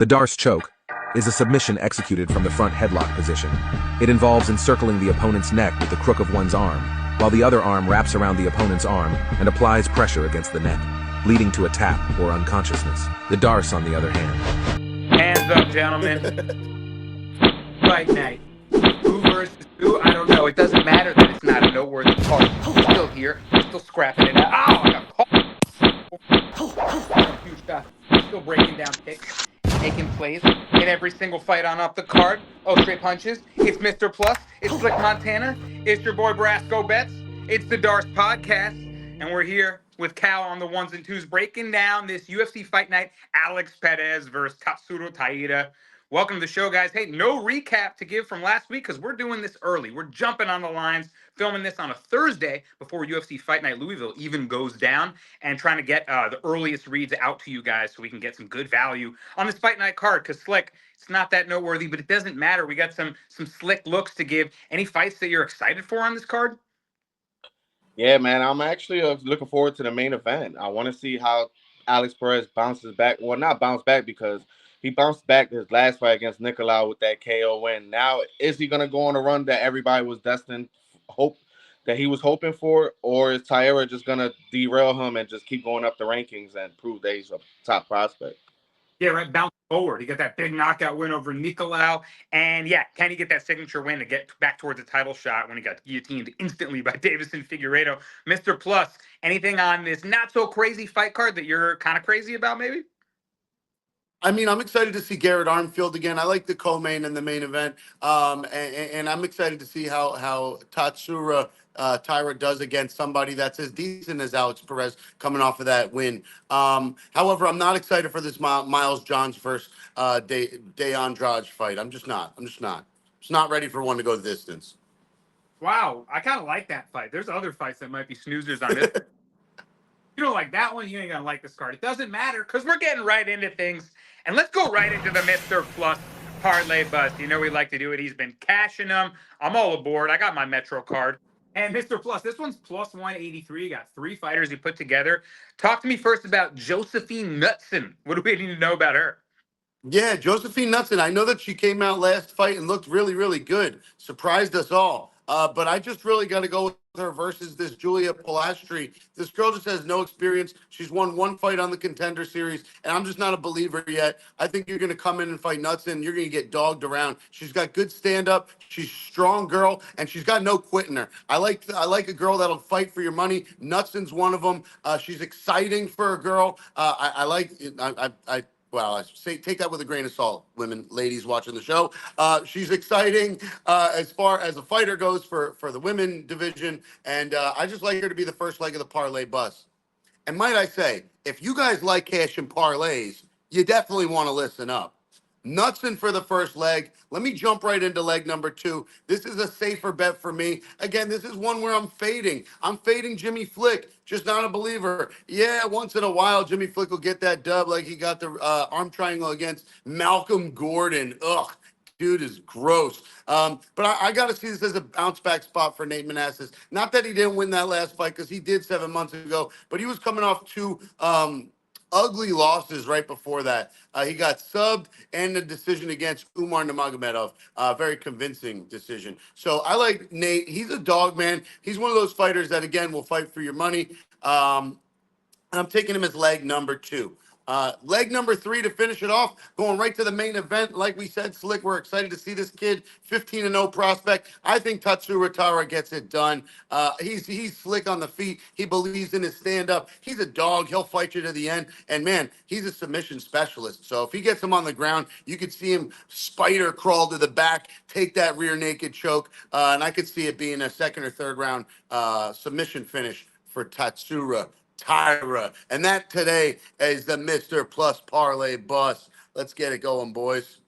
The D'arce choke is a submission executed from the front headlock position. It involves encircling the opponent's neck with the crook of one's arm, while the other arm wraps around the opponent's arm and applies pressure against the neck, leading to a tap or unconsciousness. The D'arce, on the other hand. Hands up, gentlemen. Fight night. Who versus who? I don't know. It doesn't matter that it's not a noteworthy card. We're still here. We're still scrapping it out. Oh, I got caught. Huge shot. We're still breaking down kicks, taking plays in every single fight on up the card. Oh, straight punches. It's Mr. Plus. It's Slick Montana. It's your boy Brasco Bets. It's the D'arce Podcast. And we're here with Cal on the ones and twos, breaking down this UFC Fight Night, Alex Perez versus Tatsuro Taira. Welcome to the show, guys. Hey, no recap to give from last week because we're doing this early. We're jumping on the lines, filming this on a Thursday before UFC Fight Night Louisville even goes down, and trying to get the earliest reads out to you guys so we can get some good value on this Fight Night card. Because Slick, it's not that noteworthy, but it doesn't matter. We got some slick looks to give. Any fights that you're excited for on this card? Yeah, man, I'm actually looking forward to the main event. I want to see how Alex Perez bounces back. Well, not bounce back because he bounced back his last fight against Nicolau with that KO win. Now, is he going to go on a run that everybody was destined that he was hoping for, or is Taira just going to derail him and just keep going up the rankings and prove that he's a top prospect? Yeah, right. Bounce forward. He got that big knockout win over Nicolau. And yeah, can he get that signature win to get back towards a title shot when he got guillotined instantly by Davison Figueiredo? Mr. Plus, anything on this not so crazy fight card that you're kind of crazy about, maybe? I mean, I'm excited to see Garrett Armfield again. I like the co-main and the main event. And I'm excited to see how Tatsuro Taira does against somebody that's as decent as Alex Perez coming off of that win. However, I'm not excited for this Miles Johns versus De Andrade fight. I'm just not. Just not ready for one to go the distance. Wow, I kind of like that fight. There's other fights that might be snoozers on this. You don't like that one, you ain't gonna like this card. It doesn't matter because we're getting right into things. And let's go right into the Mr. Plus Parlay Bus. You know we like to do it. He's been cashing them. I'm all aboard. I got my Metro card. And Mr. Plus, this one's plus 183. You got three fighters you put together. Talk to me first about Josephine Knutson. What do we need to know about her? Yeah, Josephine Knutson. I know that she came out last fight and looked really, really good. Surprised us all. But I just really got to go with her versus this Julia Pilastri. This girl just has no experience. She's won one fight on the Contender Series, and I'm just not a believer yet. I think you're going to come in and fight Knutson. You're going to get dogged around. She's got good stand-up. She's a strong girl, and she's got no quit in her. I like a girl that'll fight for your money. Knutson's one of them. She's exciting for a girl. Well, I say take that with a grain of salt, women, ladies watching the show. She's exciting as far as a fighter goes for the women division, and I just like her to be the first leg of the Parlay Bus. And might I say, if you guys like cash and parlays, you definitely want to listen up. Knutson for the first leg. Let me jump right into leg number 2. This is a safer bet for me. Again, this is one where I'm fading. I'm fading Jimmy Flick, just not a believer. Yeah, once in a while, Jimmy Flick will get that dub like he got the arm triangle against Malcolm Gordon. Ugh. Dude is gross. But I got to see this as a bounce back spot for Nate Manasses. Not that he didn't win that last fight because he did 7 months ago, but he was coming off 2 ugly losses right before that. He got subbed and the decision against Umar Nurmagomedov. Very convincing decision. So I like Nate. He's a dog, man. He's one of those fighters that, again, will fight for your money. And I'm taking him as leg number 2. Leg number 3 to finish it off, going right to the main event. Like we said, Slick, we're excited to see this kid, 15-0 prospect. I think Tatsuro Taira gets it done. He's slick on the feet. He believes in his stand-up. He's a dog. He'll fight you to the end. And, man, he's a submission specialist. So if he gets him on the ground, you could see him spider crawl to the back, take that rear naked choke, and I could see it being a second or third round submission finish for Tatsuro Taira. And that today is the Mr. Plus Parlay Bus. Let's get it going, boys.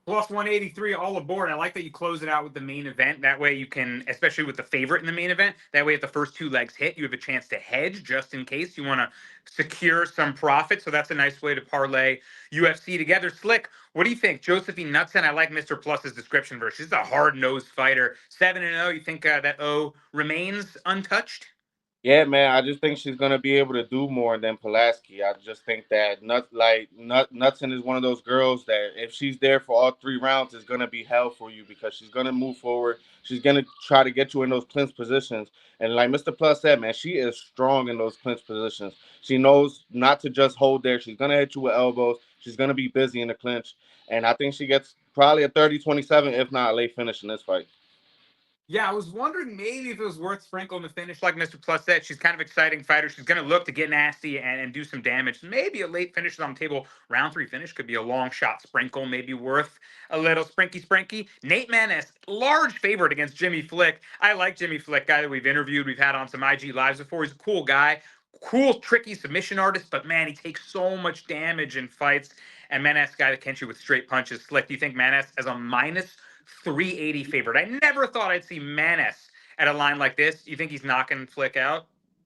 Plus 183, all aboard. I like that you close it out with the main event. That way you can, especially with the favorite in the main event, that way if the first 2 legs hit, you have a chance to hedge just in case you want to secure some profit. So that's a nice way to parlay UFC together. Slick, what do you think? Josephine Knutson, I like Mr. Plus's description version. She's a hard-nosed fighter. 7-0, you think that O remains untouched? Yeah, man. I just think she's gonna be able to do more than Pulaski. I just think that Nutson is one of those girls that if she's there for all 3 rounds, is gonna be hell for you because she's gonna move forward. She's gonna try to get you in those clinch positions. And like Mr. Plus said, man, she is strong in those clinch positions. She knows not to just hold there. She's gonna hit you with elbows. She's gonna be busy in the clinch. And I think she gets probably a 30-27, if not a late finish in this fight. Yeah, I was wondering maybe if it was worth sprinkling the finish, like Mr. Plus said. She's kind of exciting fighter. She's going to look to get nasty and do some damage. Maybe a late finish is on the table. Round 3 finish could be a long shot sprinkle, maybe worth a little sprinky. Nate Maness, large favorite against Jimmy Flick. I like Jimmy Flick, guy that we've interviewed. We've had on some IG Lives before. He's a cool guy, cool, tricky submission artist, but man, he takes so much damage in fights. And Maness, guy that can you with straight punches. Slick, do you think Maness as a minus 380 favorite? I never thought I'd see Maness at a line like this. You think he's knocking Flick out?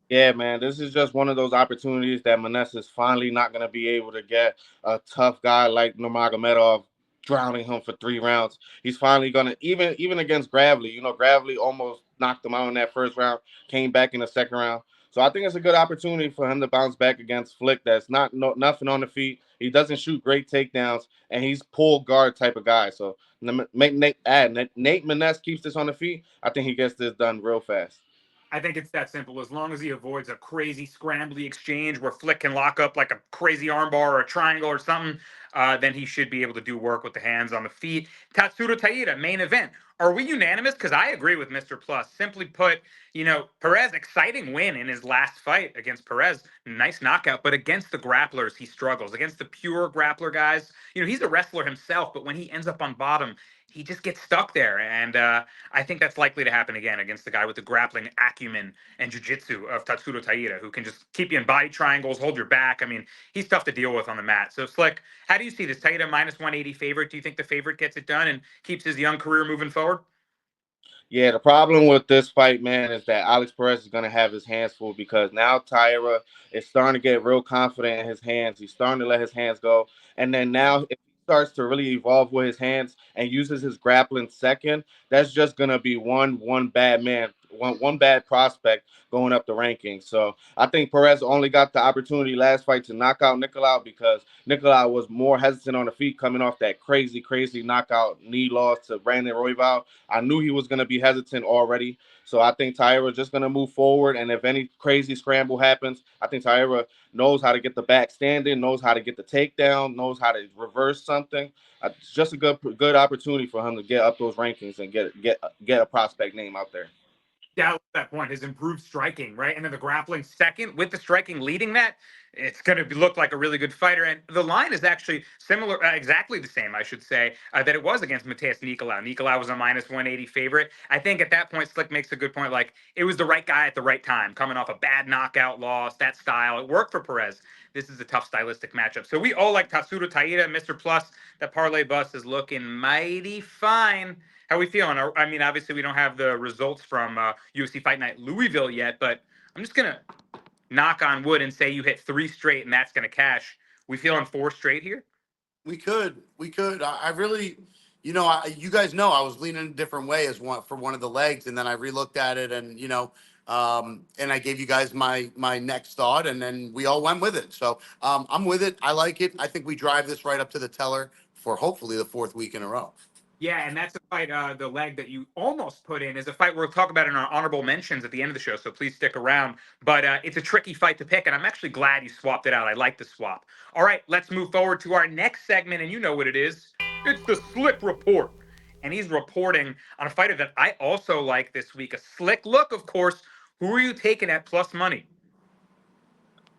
Yeah, man, this is just one of those opportunities that Maness is finally not going to be able to get a tough guy like Nurmagomedov drowning him for 3 rounds. He's finally going to even against Gravely. You know, Gravely almost knocked him out in that first round, came back in the second round. So I think it's a good opportunity for him to bounce back against Flick. That's nothing on the feet. He doesn't shoot great takedowns, and he's pull guard type of guy. So make Nate Maness keeps this on the feet. I think he gets this done real fast. I think it's that simple. As long as he avoids a crazy scrambly exchange where Flick can lock up like a crazy armbar or a triangle or something, then he should be able to do work with the hands on the feet. Tatsuro Taira, main event. Are we unanimous? Because I agree with Mr. Plus. Simply put, Perez, exciting win in his last fight against Perez. Nice knockout. But against the grapplers, he struggles. Against the pure grappler guys, he's a wrestler himself, but when he ends up on bottom, he just gets stuck there. And I think that's likely to happen again against the guy with the grappling acumen and jiu-jitsu of Tatsuro Taira, who can just keep you in body triangles, hold your back. I mean, he's tough to deal with on the mat. So, Slick, how do you see this? Taira minus 180 favorite. Do you think the favorite gets it done and keeps his young career moving forward? Yeah, the problem with this fight, man, is that Alex Perez is going to have his hands full because now Taira is starting to get real confident in his hands. He's starting to let his hands go. And then now, if he starts to really evolve with his hands and uses his grappling second, that's just going to be one bad man, one bad prospect going up the rankings. So I think Perez only got the opportunity last fight to knock out Nicolau because Nicolau was more hesitant on the feet coming off that crazy knockout knee loss to Brandon Royval. I knew he was going to be hesitant already. So I think Taira is just going to move forward. And if any crazy scramble happens, I think Taira knows how to get the back standing, knows how to get the takedown, knows how to reverse something. It's just a good opportunity for him to get up those rankings and get a prospect name out there. Yeah, that point, his improved striking, right? And then the grappling second with the striking leading that, it's going to look like a really good fighter. And the line is actually similar, exactly the same, I should say, that it was against Mateus Nicolau. Nicolau was a minus 180 favorite. I think at that point, Slick makes a good point. Like, it was the right guy at the right time, coming off a bad knockout loss, that style. It worked for Perez. This is a tough stylistic matchup. So we all like Tatsuro Taira, Mr. Plus. That Parlay Bus is looking mighty fine. How we feeling? I mean, obviously we don't have the results from UFC Fight Night Louisville yet, but I'm just gonna knock on wood and say you hit 3 straight and that's gonna cash. We feeling 4 straight here? We could. I really, you guys know I was leaning a different way as one of the legs, and then I relooked at it, and and I gave you guys my next thought, and then we all went with it. So I'm with it. I like it. I think we drive this right up to the teller for hopefully the 4th week in a row. Yeah, and that's a fight, the leg that you almost put in is a fight we'll talk about in our honorable mentions at the end of the show, so please stick around. But it's a tricky fight to pick, and I'm actually glad you swapped it out. I like the swap. All right, let's move forward to our next segment, and you know what it is. It's the Slick Report. And he's reporting on a fighter that I also like this week. A slick look, of course. Who are you taking at plus money?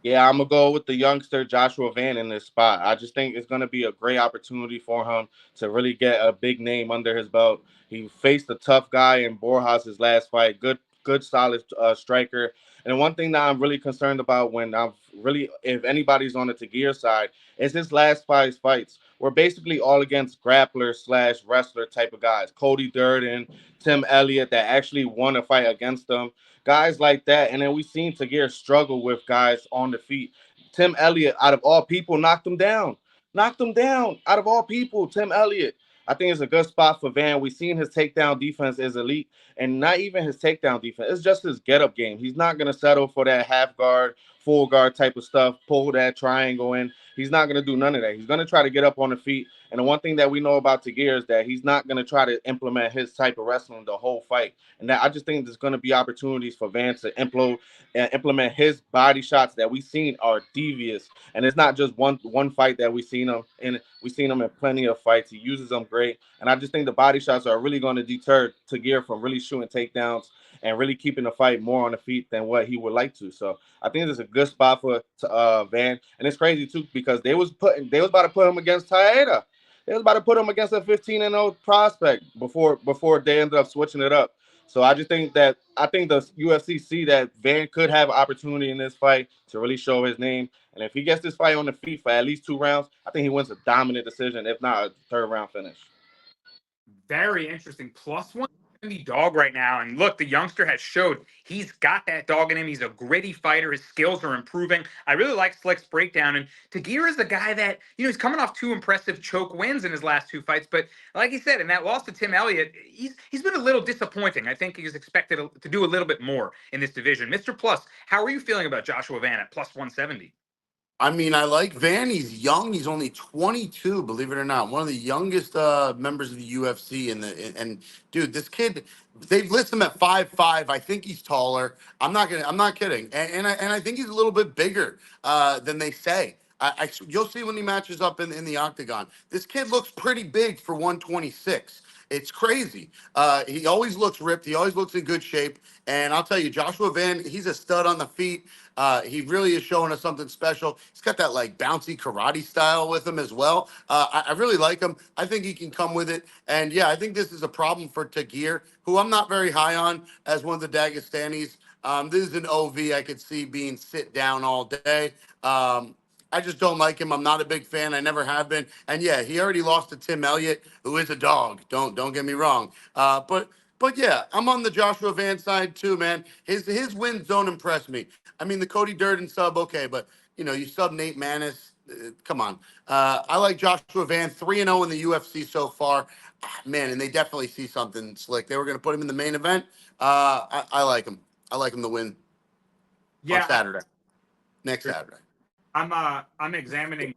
Yeah, I'm gonna go with the youngster Joshua Van in this spot. I just think it's gonna be a great opportunity for him to really get a big name under his belt. He faced a tough guy in Borjas his last fight. Good, solid striker. And one thing that I'm really concerned about if anybody's on the Tagir side, is his last 5 fights were basically all against grappler / wrestler type of guys. Cody Durden, Tim Elliott, that actually won a fight against them, guys like that. And then we've seen Tagir struggle with guys on the feet. Tim Elliott, out of all people, knocked him down. Out of all people, Tim Elliott. I think it's a good spot for Van. We've seen his takedown defense is elite, and not even his takedown defense. It's just his get up game. He's not going to settle for that half guard, full guard type of stuff, pull that triangle in. He's not going to do none of that. He's going to try to get up on the feet. And the one thing that we know about Tagir is that he's not going to try to implement his type of wrestling the whole fight. And that I just think there's going to be opportunities for Van to implement his body shots that we've seen are devious. And it's not just one fight that we've seen him in. We've seen him in plenty of fights. He uses them great. And I just think the body shots are really going to deter Tagir from really shooting takedowns and really keeping the fight more on the feet than what he would like to. So I think it's a good spot for Van. And it's crazy too because they was about to put him against Taira. They was about to put him against a 15-0 prospect before they ended up switching it up. So I just think the UFC see that Van could have an opportunity in this fight to really show his name. And if he gets this fight on the feet for at least 2 rounds, I think he wins a dominant decision, if not a 3rd round finish. Very interesting. Plus 170 dog right now. And look, the youngster has showed he's got that dog in him. He's a gritty fighter. His skills are improving. I really like Slick's breakdown. And Tagir is the guy that, he's coming off 2 impressive choke wins in his last 2 fights. But like he said, in that loss to Tim Elliott, he's been a little disappointing. I think he's expected to do a little bit more in this division. Mr. Plus, how are you feeling about Joshua Van at plus 170? I mean, I like Van. He's young. He's only 22, believe it or not. One of the youngest members of the UFC. And dude, this kid, they've listed him at 5'5". I think he's taller. I'm not kidding. And I think he's a little bit bigger than they say. You'll see when he matches up in the octagon. This kid looks pretty big for 126. It's crazy. He always looks ripped. He always looks in good shape. And I'll tell you, Joshua Van, he's a stud on the feet. He really is showing us something special. He's got that like bouncy karate style with him as well. I really like him. I think he can come with it. And yeah, I think this is a problem for Tagir, who I'm not very high on as one of the Dagestanis. This is an OV I could see being sit down all day. I just don't like him. I'm not a big fan. I never have been. And yeah, he already lost to Tim Elliott, who is a dog. Don't get me wrong. But yeah, I'm on the Joshua Van side too, man. His wins don't impress me. I mean, the Cody Durden sub, okay, but you sub Nate Maness. Come on. I like Joshua Van, 3-0 in the UFC so far. Man, and they definitely see something slick. They were going to put him in the main event. I like him. I like him to win on Saturday. Next Saturday. I'm examining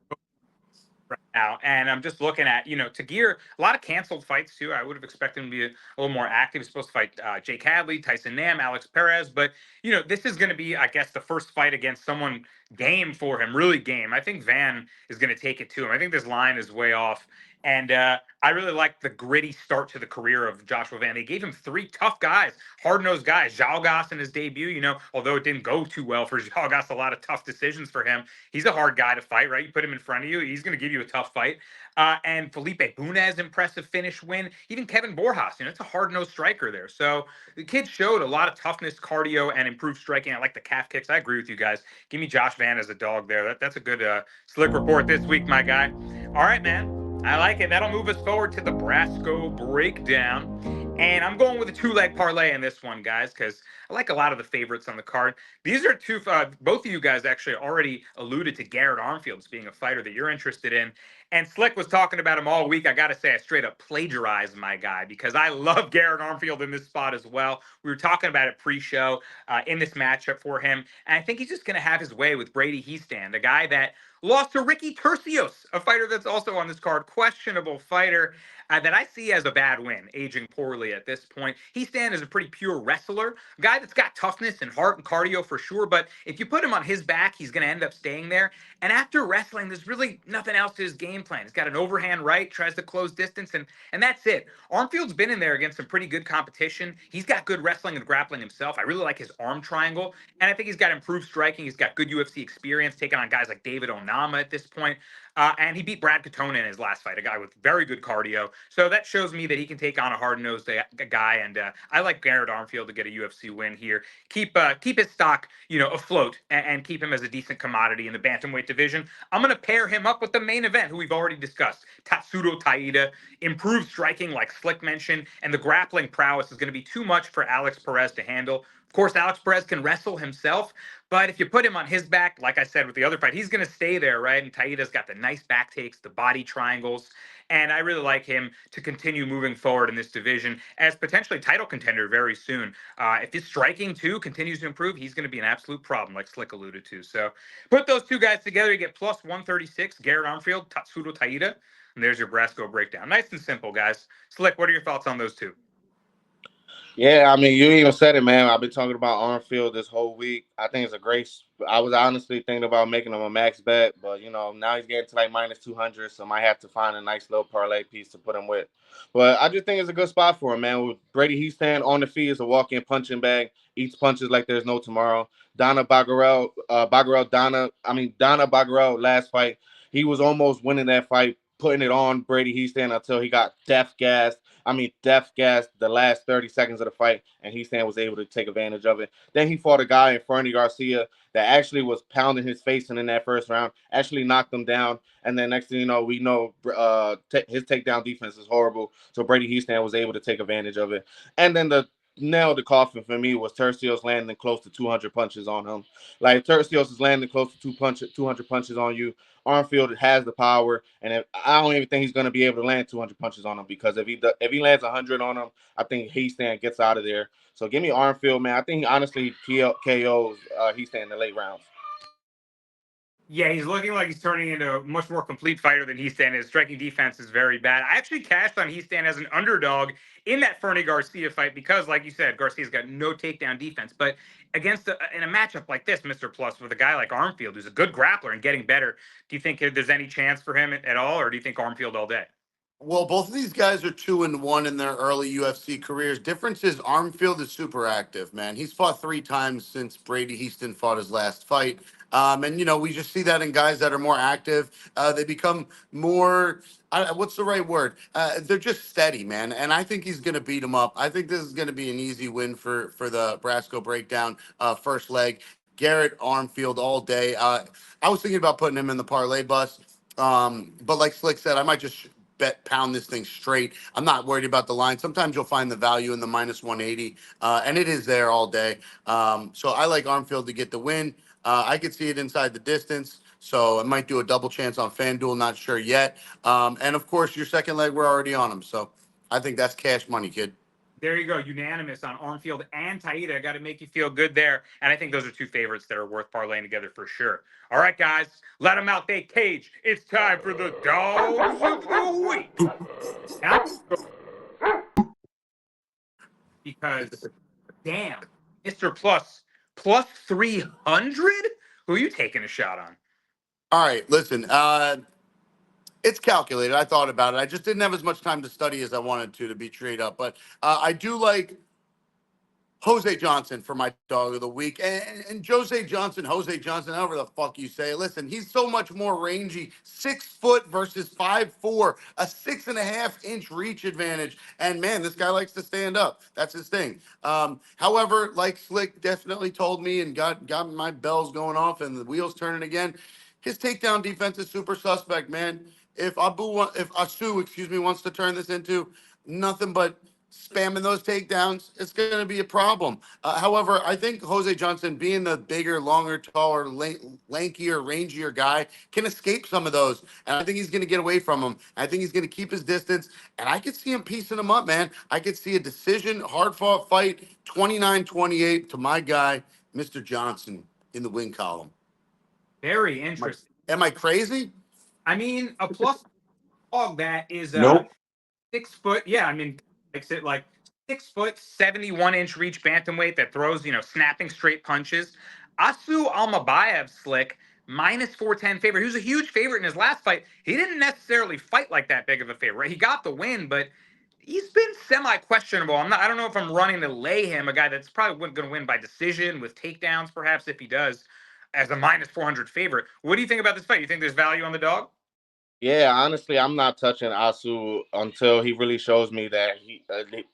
right now, and I'm just looking at Tagir. A lot of canceled fights too. I would have expected him to be a little more active. He's supposed to fight Jake Hadley, Tyson Nam, Alex Perez, but this is going to be, I guess, the first fight against someone game for him, really game. I think Van is going to take it to him. I think this line is way off. And I really like the gritty start to the career of Joshua Van. They gave him 3 tough guys, hard-nosed guys. Jalgas in his debut, although it didn't go too well for Jalgas, a lot of tough decisions for him. He's a hard guy to fight, right? You put him in front of you, he's going to give you a tough fight. And Felipe Bunez, impressive finish win. Even Kevin Borjas, it's a hard-nosed striker there. So the kid showed a lot of toughness, cardio, and improved striking. I like the calf kicks. I agree with you guys. Give me Josh Van as a dog there. That's a good slick report this week, my guy. All right, man. I like it. That'll move us forward to the Brasco breakdown. And I'm going with a 2-leg parlay in this one, guys, because I like a lot of the favorites on the card. These are both of you guys actually already alluded to Garrett Armfield being a fighter that you're interested in. And Slick was talking about him all week. I got to say, I straight up plagiarized my guy because I love Garrett Armfield in this spot as well. We were talking about it pre-show in this matchup for him. And I think he's just going to have his way with Brady Heastand, a guy that lost to Ricky Tercios, a fighter that's also on this card, questionable fighter that I see as a bad win, aging poorly at this point. Heastand is a pretty pure wrestler, a guy that's got toughness and heart and cardio for sure, but if you put him on his back, he's going to end up staying there. And after wrestling, there's really nothing else to his game plan. He's got an overhand right, tries to close distance, and that's it. Armfield's been in there against some pretty good competition. He's got good wrestling and grappling himself. I really like his arm triangle, and I think he's got improved striking. He's got good UFC experience, taking on guys like David Onama at this point. And he beat Brad Katona in his last fight, a guy with very good cardio. So that shows me that he can take on a hard-nosed guy. And I like Garrett Armfield to get a UFC win here. Keep his stock, afloat and keep him as a decent commodity in the bantamweight division. I'm going to pair him up with the main event, who we've already discussed, Tatsudo Taira. Improved striking, like Slick mentioned, and the grappling prowess is going to be too much for Alex Perez to handle. Of course, Alex Perez can wrestle himself, but if you put him on his back, like I said with the other fight, he's going to stay there, right? And Taira's got the nice back takes, the body triangles, and I really like him to continue moving forward in this division as potentially title contender very soon. If his striking too continues to improve, he's going to be an absolute problem, like Slick alluded to. So put those two guys together, you get plus 136, Garrett Armfield, Tatsudo Taira, and there's your Brasco breakdown. Nice and simple, guys. Slick, what are your thoughts on those two? Yeah, I mean, you even said it, man. I've been talking about Armfield this whole week. I think it's a great. I was honestly thinking about making him a max bet, but now he's getting to like minus 200, so I might have to find a nice little parlay piece to put him with. But I just think it's a good spot for him, man. With Brady Heastand on the feet is a walk-in punching bag, eats punches like there's no tomorrow. Donna Bagarel last fight, he was almost winning that fight, putting it on Brady Heastand until he got death gas the last 30 seconds of the fight, and Heastand was able to take advantage of it. Then he fought a guy in Fernie Garcia that actually was pounding his face in that first round, actually knocked him down. And then next thing you know, we know his takedown defense is horrible. So Brady Heastand was able to take advantage of it. And then the nail the coffin for me was Tercios landing close to 200 punches on him. Like Tercios is landing close to 200 punches on you. Armfield has the power, and I don't even think he's going to be able to land 200 punches on him, because if he lands 100 on him, I think Heastand gets out of there. So give me Armfield, man. I think he honestly KOs Heastand in the late rounds. Yeah, he's looking like he's turning into a much more complete fighter than Heastand is. Striking defense is very bad. I actually cashed on Heastand as an underdog in that Fernie Garcia fight because, like you said, Garcia's got no takedown defense. But in a matchup like this, Mr. Plus, with a guy like Armfield, who's a good grappler and getting better, do you think there's any chance for him at all, or do you think Armfield all day? Well, both of these guys are 2-1 in their early UFC careers. Difference is Armfield is super active, man. He's fought 3 times since Brady Heastand fought his last fight. And we just see that in guys that are more active. They become more, what's the right word? They're just steady, man. And I think he's going to beat him up. I think this is going to be an easy win for the Brasco breakdown first leg. Garrett Armfield all day. I was thinking about putting him in the parlay bus. But like Slick said, I might just pound this thing straight. I'm not worried about the line. Sometimes you'll find the value in the minus 180, and it is there all day. So I like Armfield to get the win. I could see it inside the distance, so I might do a double chance on FanDuel, not sure yet. And of course, your second leg, we're already on him, so I think that's cash money, kid. There you go. Unanimous on Armfield and Taira. Got to make you feel good there. And I think those are two favorites that are worth parlaying together for sure. All right, guys. Let them out. They cage. It's time for the Dogs of the Week. Now, because, damn, Mr. Plus 300? Who are you taking a shot on? All right, listen. It's calculated. I thought about it. I just didn't have as much time to study as I wanted to be straight up. But I do like Jose Johnson for my dog of the week. And Jose Johnson, however the fuck you say it. Listen, he's so much more rangy. 6 foot versus 5'4", a 6.5-inch reach advantage. And man, this guy likes to stand up. That's his thing. However, like Slick definitely told me and got my bells going off and the wheels turning again, his takedown defense is super suspect, man. If Asu, wants to turn this into nothing but spamming those takedowns, it's going to be a problem. However, I think Jose Johnson, being the bigger, longer, taller, lankier, rangier guy, can escape some of those. And I think he's going to get away from them. I think he's going to keep his distance. And I could see him piecing him up, man. I could see a decision, hard-fought fight, 29-28 to my guy, Mr. Johnson, in the win column. Very interesting. Am I crazy? I mean, a plus dog that is Nope. 6 foot. Yeah, I mean, makes it like 6 foot, 71-inch reach bantamweight that throws, snapping straight punches. Asu Almabayev, Slick, minus 410 favorite. He was a huge favorite in his last fight. He didn't necessarily fight like that big of a favorite. He got the win, but he's been semi-questionable. I don't know if I'm running to lay him, a guy that's probably going to win by decision with takedowns, perhaps, if he does, as a minus 400 favorite. What do you think about this fight? You think there's value on the dog? Yeah, honestly, I'm not touching Asu until he really shows me that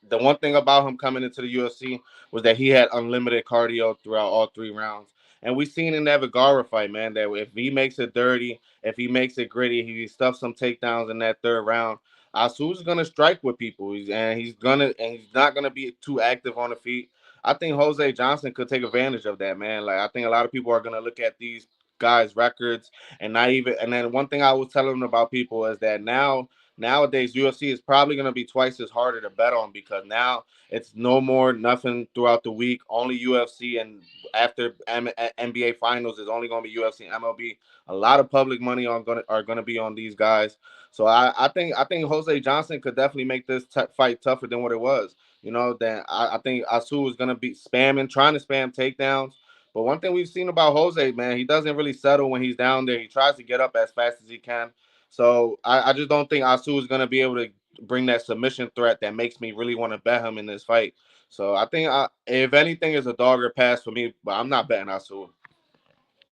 the one thing about him coming into the UFC was that he had unlimited cardio throughout all 3 rounds. And we seen in that Vergara fight, man, that if he makes it dirty, if he makes it gritty, he stuffs some takedowns in that 3rd round, Asu's gonna strike with people. He's not gonna be too active on the feet. I think Jose Johnson could take advantage of that, man. Like I think a lot of people are gonna look at these guys' records and not even. And then one thing I was telling them about people is that nowadays UFC is probably gonna be twice as harder to bet on because now it's no more nothing throughout the week, only UFC, and after NBA Finals is only gonna be UFC and MLB. A lot of public money are gonna be on these guys. So I think Jose Johnson could definitely make this fight tougher than what it was. Then I think Asu is gonna be trying to spam takedowns. But one thing we've seen about Jose, man, he doesn't really settle when he's down there. He tries to get up as fast as he can. So I just don't think Asu is gonna be able to bring that submission threat that makes me really want to bet him in this fight. So I think if anything is a dog or pass for me, but I'm not betting Asu.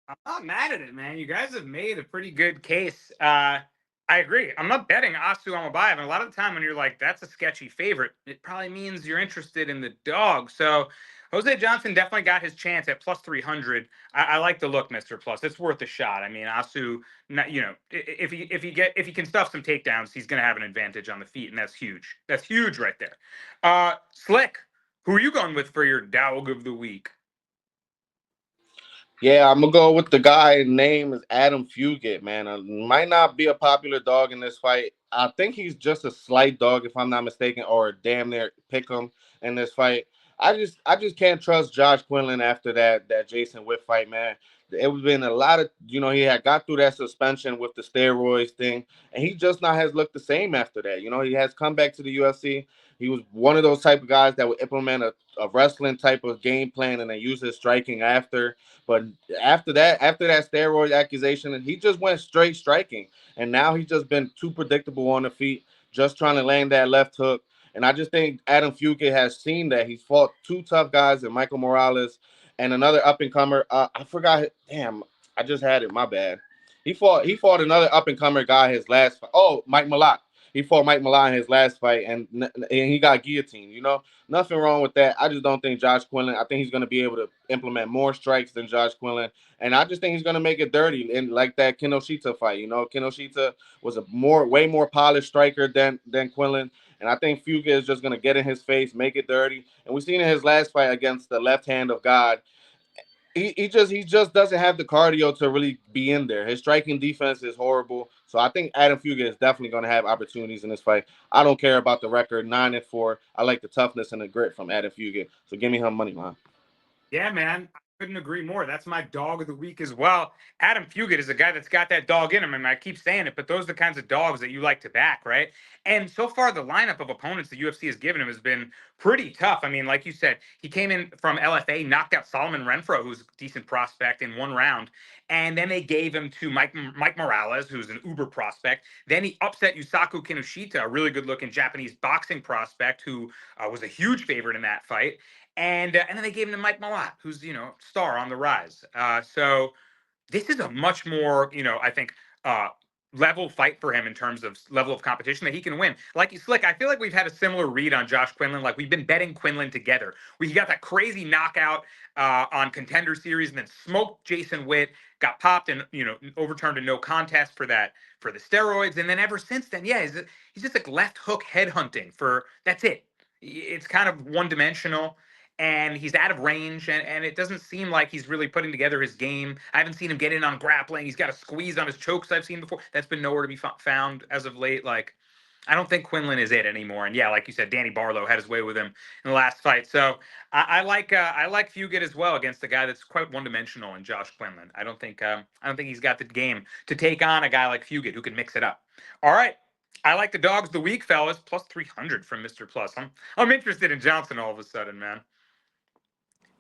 I'm not mad at it, man. You guys have made a pretty good case. I agree. I'm not betting Asu Amabayev. And a lot of the time when you're like, that's a sketchy favorite, it probably means you're interested in the dog. So Jose Johnson definitely got his chance at plus 300. I like the look, Mr. Plus. It's worth a shot. I mean, Asu, if he can stuff some takedowns, he's going to have an advantage on the feet, and that's huge. That's huge right there. Slick, who are you going with for your dog of the week? Yeah, I'm gonna go with the guy. Name is Adam Fugit, man. Might not be a popular dog in this fight. I think he's just a slight dog, if I'm not mistaken, or damn near pick him in this fight. I just can't trust Josh Quinlan after that Jason Witt fight, man. It was been a lot of he had got through that suspension with the steroids thing, and he just not has looked the same after that. He has come back to the UFC. He was one of those type of guys that would implement a wrestling type of game plan and then use his striking after. But after that steroid accusation, he just went straight striking, and now he's just been too predictable on the feet, just trying to land that left hook. And I just think Adam Fugit has seen that. He's fought two tough guys in Michael Morales and another up and comer. I forgot. Damn, I just had it. My bad. He fought another up and comer guy his last fight. Oh, Mike Malott. He fought Mike Malott in his last fight, and he got guillotined. Nothing wrong with that. I just don't think Josh Quinlan. I think he's going to be able to implement more strikes than Josh Quinlan, and I just think he's going to make it dirty. And like that Kinoshita fight, Kinoshita was a way more polished striker than Quinlan, and I think Fugit is just going to get in his face, make it dirty. And we've seen in his last fight against the left hand of God. He just doesn't have the cardio to really be in there. His striking defense is horrible. So I think Adam Fugit is definitely going to have opportunities in this fight. I don't care about the record, 9-4. I like the toughness and the grit from Adam Fugit. So give me him money line. Yeah, man. I couldn't agree more. That's my dog of the week as well. Adam Fugit is a guy that's got that dog in him. I mean, I keep saying it, but those are the kinds of dogs that you like to back, right? And so far, the lineup of opponents the UFC has given him has been pretty tough. I mean, like you said, he came in from LFA, knocked out Solomon Renfro, who's a decent prospect, in one round. And then they gave him to Mike Morales, who's an uber prospect. Then he upset Yusaku Kinoshita, a really good-looking Japanese boxing prospect who was a huge favorite in that fight. And then they gave him to Mike Malott, who's star on the rise. So this is a much more I think level fight for him in terms of level of competition that he can win. Like you, Slick, I feel like we've had a similar read on Josh Quinlan. Like we've been betting Quinlan together. We got that crazy knockout on Contender Series, and then smoked Jason Witt, got popped and overturned a no contest for the steroids, and then ever since then, yeah, he's just like left hook head hunting for that's it. It's kind of one dimensional. And he's out of range, and it doesn't seem like he's really putting together his game. I haven't seen him get in on grappling. He's got a squeeze on his chokes I've seen before. That's been nowhere to be found as of late. Like, I don't think Quinlan is it anymore. And yeah, like you said, Danny Barlow had his way with him in the last fight. So I like Fugit as well against a guy that's quite one-dimensional in Josh Quinlan. I don't think he's got the game to take on a guy like Fugit who can mix it up. All right. I like the dogs of the week, fellas. Plus 300 from Mr. Plus. I'm interested in Johnson all of a sudden, man.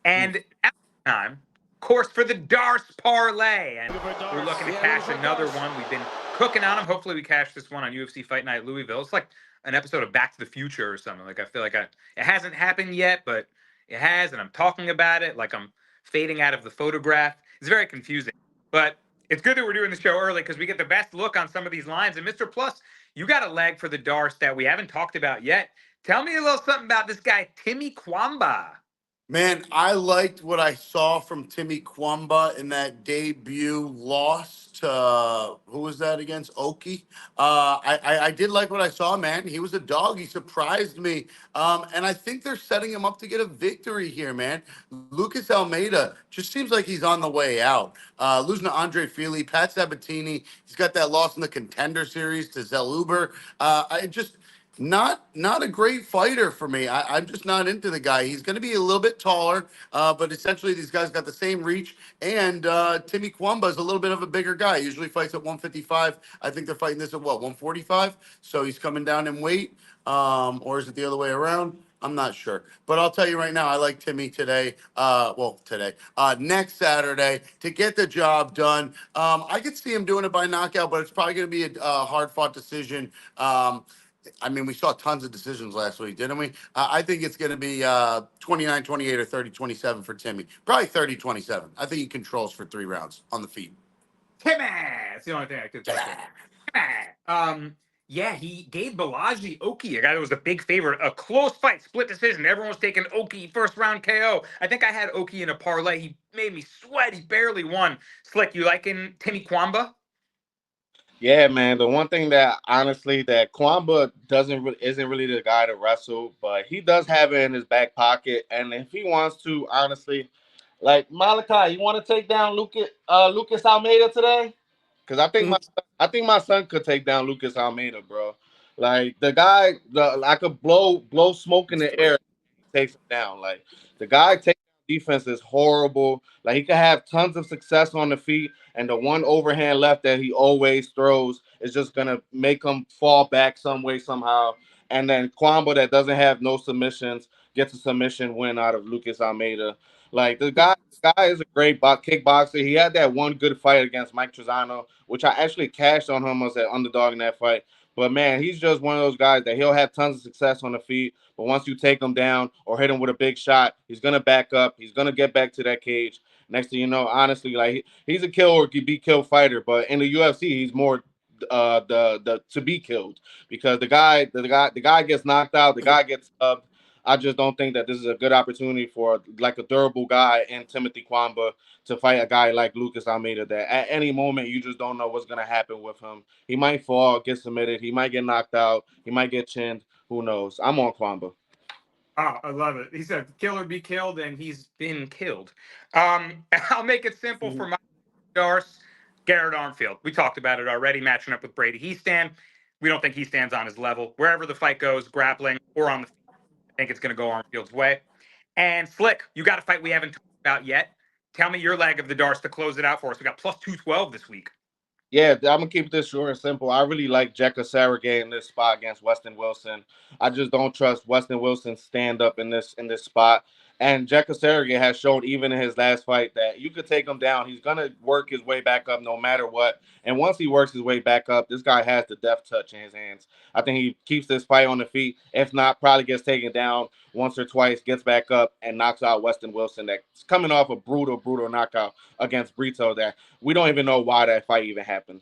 And at the time, of course, for the D'arce Parlay. And we're looking to cash another one. We've been cooking on them. Hopefully we cash this one on UFC Fight Night Louisville. It's like an episode of Back to the Future or something. Like I feel like it hasn't happened yet, but it has, and I'm talking about it like I'm fading out of the photograph. It's very confusing. But it's good that we're doing the show early because we get the best look on some of these lines. And Mr. Plus, you got a leg for the D'arce that we haven't talked about yet. Tell me a little something about this guy, Timmy Kwamba. Man, I liked what I saw from Timmy Kwamba in that debut loss to who was that against? Oki. I did like what I saw, man. He was a dog. He surprised me, and I think they're setting him up to get a victory here, man. Lucas Almeida just seems like he's on the way out. Losing to Andre Fili, Pat Sabatini. He's got that loss in the Contender Series to Zell Uber. I just not a great fighter for me. I'm just not into the guy. He's going to be a little bit taller, but essentially these guys got the same reach. And Timmy Kwamba is a little bit of a bigger guy. He usually fights at 155. I think they're fighting this at what, 145? So he's coming down in weight, or is it the other way around? I'm not sure, but I'll tell you right now, I like Timmy today. Next Saturday to get the job done. I could see him doing it by knockout, but it's probably going to be a hard fought decision. I mean, we saw tons of decisions last week, didn't we? I think it's going to be 29-28 or 30-27 for Timmy. Probably 30-27. I think he controls for 3 rounds on the feet. Timmy! It's the only thing I could think of. Yeah, he gave Balaji Oki, a guy that was a big favorite, a close fight, split decision. Everyone was taking Oki, first round KO. I think I had Oki in a parlay. He made me sweat. He barely won. Slick, you liking Timmy Kwamba? Yeah, man. The one thing that honestly that Kwamba isn't really the guy to wrestle, but he does have it in his back pocket, and if he wants to, honestly, like Malachi, you want to take down Lucas Almeida today? Because I think my son could take down Lucas Almeida, bro. Like the guy, I could blow smoke in the air, he takes him down. Like the guy takes defense is horrible. Like he could have tons of success on the feet, and the one overhand left that he always throws is just gonna make him fall back some way somehow. And then Kwamba that doesn't have no submissions gets a submission win out of Lucas Almeida. Like the guy is a great kickboxer. He had that one good fight against Mike Trezano, which I actually cashed on him as an underdog in that fight. But man, he's just one of those guys that he'll have tons of success on the feet. But once you take him down or hit him with a big shot, he's gonna back up. He's gonna get back to that cage. Next thing you know, honestly, like he's a kill or be killed fighter. But in the UFC, he's more the to be killed because the guy gets knocked out, the guy gets subbed. I just don't think that this is a good opportunity for like a durable guy in Timothy Kwamba to fight a guy like Lucas Almeida that at any moment you just don't know what's gonna happen with him. He might fall, get submitted, he might get knocked out, he might get chinned. Who knows? I'm on Kwamba. Oh, I love it. He said, kill or be killed, and he's been killed. I'll make it simple for my D'arce. Garrett Armfield. We talked about it already, matching up with Brady Heastan. We don't think he stands on his level. Wherever the fight goes, grappling or on the field, I think it's going to go Armfield's way. And Slick, you got a fight we haven't talked about yet. Tell me your leg of the D'arce to close it out for us. We got plus 212 this week. Yeah, I'm gonna keep this short and simple. I really like Jekka Saragay in this spot against Weston Wilson. I just don't trust Weston Wilson's stand up in this spot. And Jekka Saragay has shown even in his last fight that you could take him down. He's gonna work his way back up no matter what. And once he works his way back up, this guy has the death touch in his hands. I think he keeps this fight on the feet. If not, probably gets taken down once or twice, gets back up and knocks out Weston Wilson. That's coming off a brutal knockout against Brito that we don't even know why that fight even happened.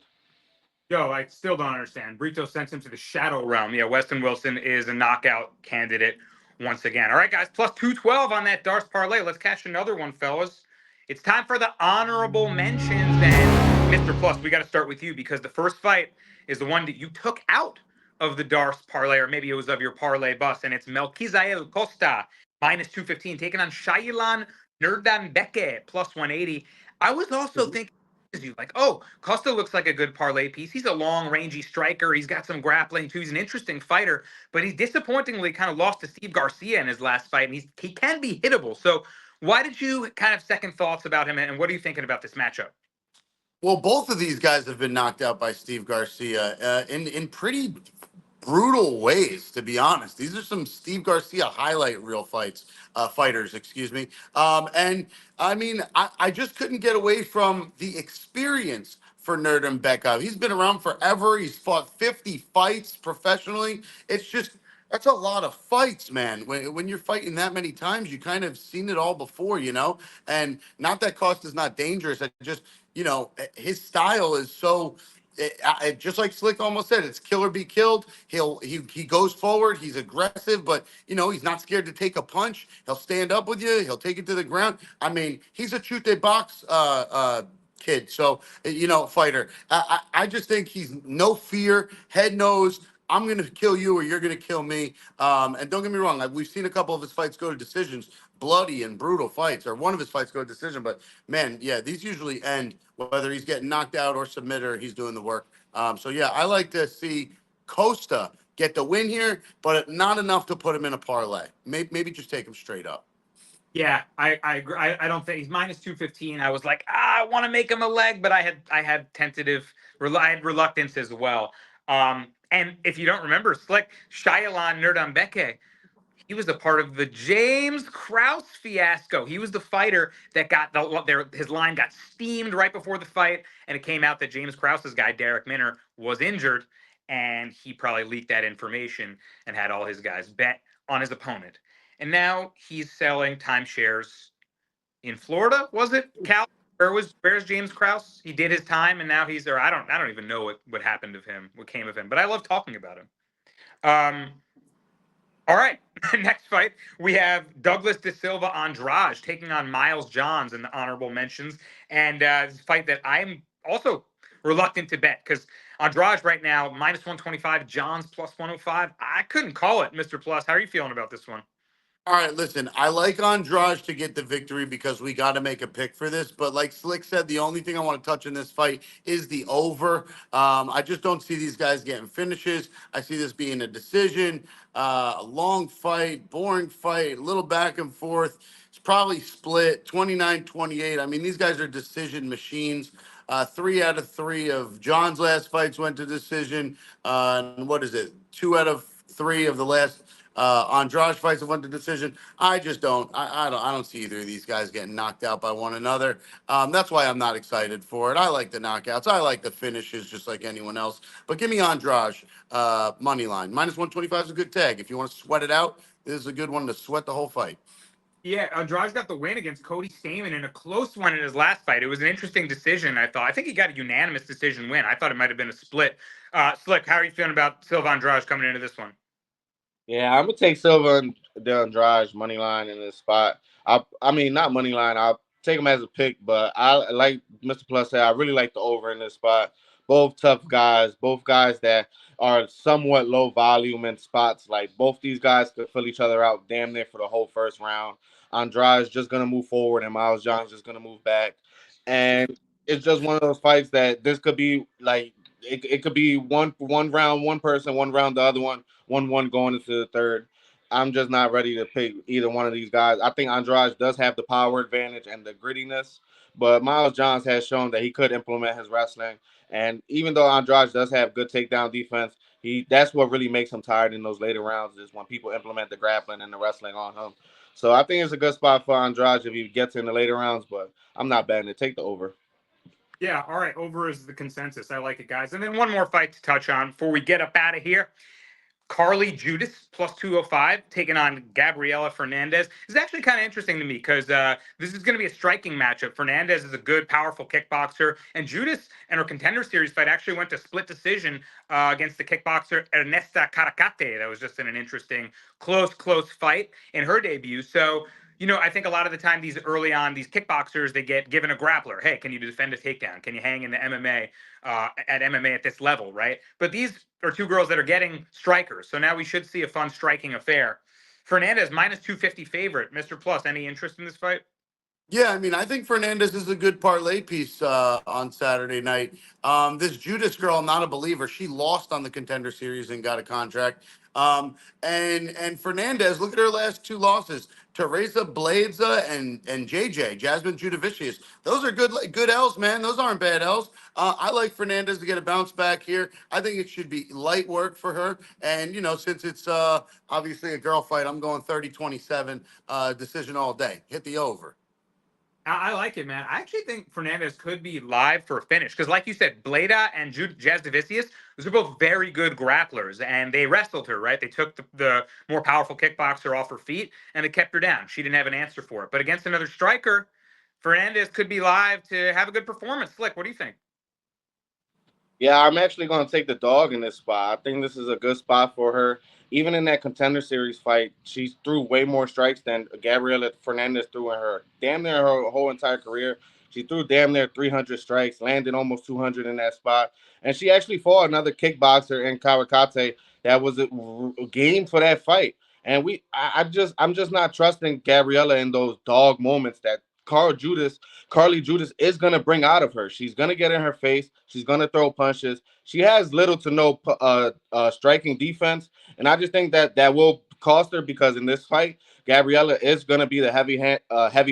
Yo, I still don't understand. Brito sent him to the shadow realm. Yeah, Weston Wilson is a knockout candidate once again. All right, guys, plus 212 on that D'arce parlay. Let's cash another one, fellas. It's time for the honorable mentions. And Mr. Plus, we got to start with you because the first fight is the one that you took out of the D'arce parlay, or maybe it was of your parlay bus, and it's Melquizael Costa, minus 215, taking on Shailan Nurdanbeke, plus 180. I was also thinking, you like, oh, Costa looks like a good parlay piece. He's a long, rangy striker. He's got some grappling too. He's an interesting fighter, but he's disappointingly kind of lost to Steve Garcia in his last fight, and he can be hittable. So why did you kind of second thoughts about him, and what are you thinking about this matchup? Well, both of these guys have been knocked out by Steve Garcia in pretty brutal ways, to be honest. These are some Steve Garcia highlight reel fighters, excuse me. And I mean, I just couldn't get away from the experience for Nurdan. He's been around forever. He's fought 50 fights professionally. It's just that's a lot of fights, man. When you're fighting that many times, you kind of seen it all before, you know. And not that Costa's not dangerous. I just, you know, his style is so just like Slick almost said, it's kill or be killed. He goes forward. He's aggressive, but he's not scared to take a punch. He'll stand up with you. He'll take it to the ground. I mean, he's a chute box kid. So fighter. I just think he's no fear, head knows. I'm gonna kill you or you're gonna kill me. And don't get me wrong, we've seen a couple of his fights go to decisions, bloody and brutal fights, or one of his fights go to decision. But man, yeah, these usually end whether he's getting knocked out or submitted or he's doing the work. So yeah, I like to see Costa get the win here, but not enough to put him in a parlay. Maybe just take him straight up. Yeah, I agree. I don't think he's minus 215. I was like, I want to make him a leg, but I had I had reluctance as well. And if you don't remember, Slick Shayalan Nurdanbeke, he was a part of the James Krause fiasco. He was the fighter that got his line got steamed right before the fight, and it came out that James Krause's guy Derek Minner was injured, and he probably leaked that information and had all his guys bet on his opponent. And now he's selling timeshares in Florida. Was it Cal? Where's James Krause? He did his time, and now he's there. I don't even know what happened to him, what came of him. But I love talking about him. All right, next fight we have Douglas De Silva Andrade taking on Miles Johns in the honorable mentions, and this fight that I'm also reluctant to bet because Andrade right now minus 125, Johns plus 105. I couldn't call it, Mr. Plus. How are you feeling about this one? All right, listen, I like Andrade to get the victory because we got to make a pick for this. But like Slick said, the only thing I want to touch in this fight is the over. I just don't see these guys getting finishes. I see this being a decision, a long fight, boring fight, a little back and forth. It's probably split 29-28. I mean, these guys are decision machines. 3 out of 3 of John's last fights went to decision. And what is it? 2 out of 3 of the last Andrade fights have went to decision. I just don't. I don't see either of these guys getting knocked out by one another. That's why I'm not excited for it. I like the knockouts. I like the finishes, just like anyone else. But give me Andrade money line minus 125 is a good tag. If you want to sweat it out, this is a good one to sweat the whole fight. Yeah, Andrade got the win against Cody Stamann in a close one in his last fight. It was an interesting decision, I thought. I think he got a unanimous decision win. I thought it might have been a split. Slick, how are you feeling about Silva Andrade coming into this one? Yeah, I'm gonna take Silva and De Andrade money line in this spot. I mean not money line. I'll take him as a pick, but I like Mr. Plus said. I really like the over in this spot. Both tough guys, both guys that are somewhat low volume in spots. Like both these guys could fill each other out damn near for the whole first round. Andrade's just gonna move forward, and Miles John's just gonna move back. And it's just one of those fights that this could be like it could be one round one person, one round the other one. 1-1 going into the third. I'm just not ready to pick either one of these guys. I think Andrade does have the power advantage and the grittiness, but Miles Johns has shown that he could implement his wrestling. And even though Andrade does have good takedown defense, that's what really makes him tired in those later rounds is when people implement the grappling and the wrestling on him. So I think it's a good spot for Andrade if he gets in the later rounds, but I'm not betting it. Take the over. Yeah, all right. Over is the consensus. I like it, guys. And then one more fight to touch on before we get up out of here. Carly Judas plus 205 taking on Gabriela Fernandez. This is actually kind of interesting to me because this is going to be a striking matchup. Fernandez is a good, powerful kickboxer, and Judas and her contender series fight actually went to split decision against the kickboxer Ernesta Caracate. That was just in an interesting, close fight in her debut. So, I think a lot of the time these kickboxers, they get given a grappler. Hey, can you defend a takedown? Can you hang in the MMA at MMA at this level, right? But these are two girls that are getting strikers. So now we should see a fun striking affair. Fernandez minus 250 favorite. Mr. Plus, any interest in this fight? Yeah, I mean, I think Fernandez is a good parlay piece on Saturday night. This Judas girl, I'm not a believer. She lost on the Contender Series and got a contract. And Fernandez, look at her last 2 losses: Teresa Bledza and JJ Jasmine Judavicius. Those are good L's, man. Those aren't bad L's. I like Fernandez to get a bounce back here. I think it should be light work for her. And since it's obviously a girl fight, I'm going 30-27 decision all day. Hit the over. I like it, man. I actually think Fernandez could be live for a finish because, like you said, Bleda and Jazdavicius, those are both very good grapplers, and they wrestled her, right? They took the more powerful kickboxer off her feet, and they kept her down. She didn't have an answer for it. But against another striker, Fernandez could be live to have a good performance. Slick, what do you think? Yeah, I'm actually going to take the dog in this spot. I think this is a good spot for her. Even in that contender series fight, she threw way more strikes than Gabriela Fernandez threw in her damn near her whole entire career. She threw damn near 300 strikes, landed almost 200 in that spot, and she actually fought another kickboxer in Kawakate that was a game for that fight. And I'm just not trusting Gabriela in those dog moments that Carly Judas is going to bring out of her. She's going to get in her face. She's going to throw punches. She has little to no striking defense, and I just think that that will cost her because in this fight, Gabriella is going to be the heavy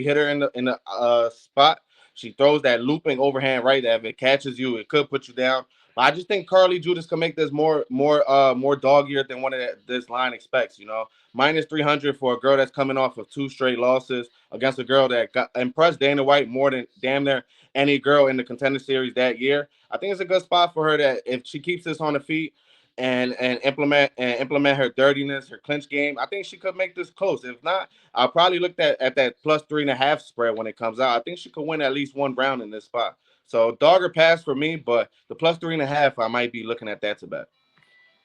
hitter in the spot. She throws that looping overhand right that if it catches you, it could put you down. But I just think Carly Judas can make this more dog eared than what this line expects. You know, minus 300 for a girl that's coming off of two straight losses against a girl that got impressed Dana White more than damn near any girl in the contender series that year. I think it's a good spot for her that if she keeps this on the feet and implement her dirtiness, her clinch game, I think she could make this close. If not, I'll probably look at that plus 3.5 spread when it comes out. I think she could win at least one round in this spot. So dog or pass for me, but the plus 3.5, I might be looking at that to bet.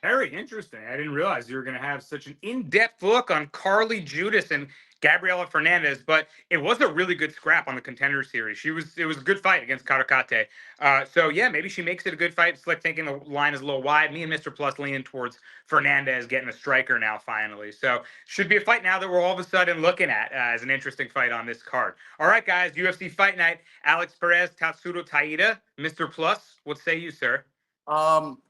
Very interesting. I didn't realize you were going to have such an in-depth look on Carly Judas and Gabriela Fernandez, but it was a really good scrap on the contender series. It was a good fight against Karakate. So yeah, maybe she makes it a good fight. Slick thinking the line is a little wide. Me and Mr. Plus leaning towards Fernandez getting a striker now finally. So should be a fight now that we're all of a sudden looking at as an interesting fight on this card. All right, guys, UFC Fight Night. Alex Perez, Tatsuro Taira, Mr. Plus. What say you, sir? Um,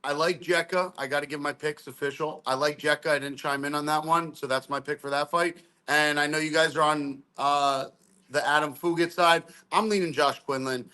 I like Jekka. I got to give my picks official. I like Jekka. I didn't chime in on that one, so that's my pick for that fight. And I know you guys are on the Adam Fugit side. I'm leaning Josh Quinlan.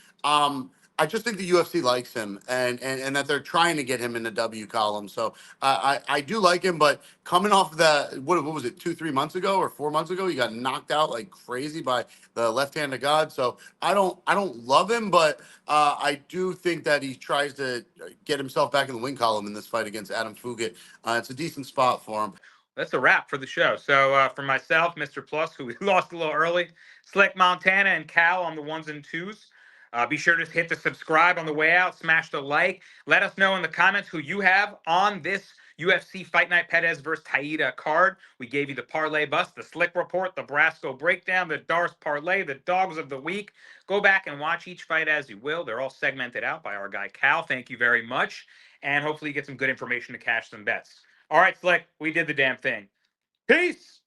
I just think the UFC likes him, and that they're trying to get him in the W column. So I do like him, but coming off the what was it 2-3 months ago or 4 months ago, he got knocked out like crazy by the left hand of God. So I don't love him, but I do think that he tries to get himself back in the win column in this fight against Adam Fugit. It's a decent spot for him. That's a wrap for the show. So for myself, Mr. Plus, who we lost a little early, Slick Montana and Cal on the ones and twos. Be sure to hit the subscribe on the way out. Smash the like. Let us know in the comments who you have on this UFC Fight Night Perez versus Taira card. We gave you the Parlay Bus, the Slick Report, the Brasco Breakdown, the D'arce Parlay, the Dogs of the Week. Go back and watch each fight as you will. They're all segmented out by our guy Cal. Thank you very much. And hopefully you get some good information to cash some bets. All right, Slick, we did the damn thing. Peace.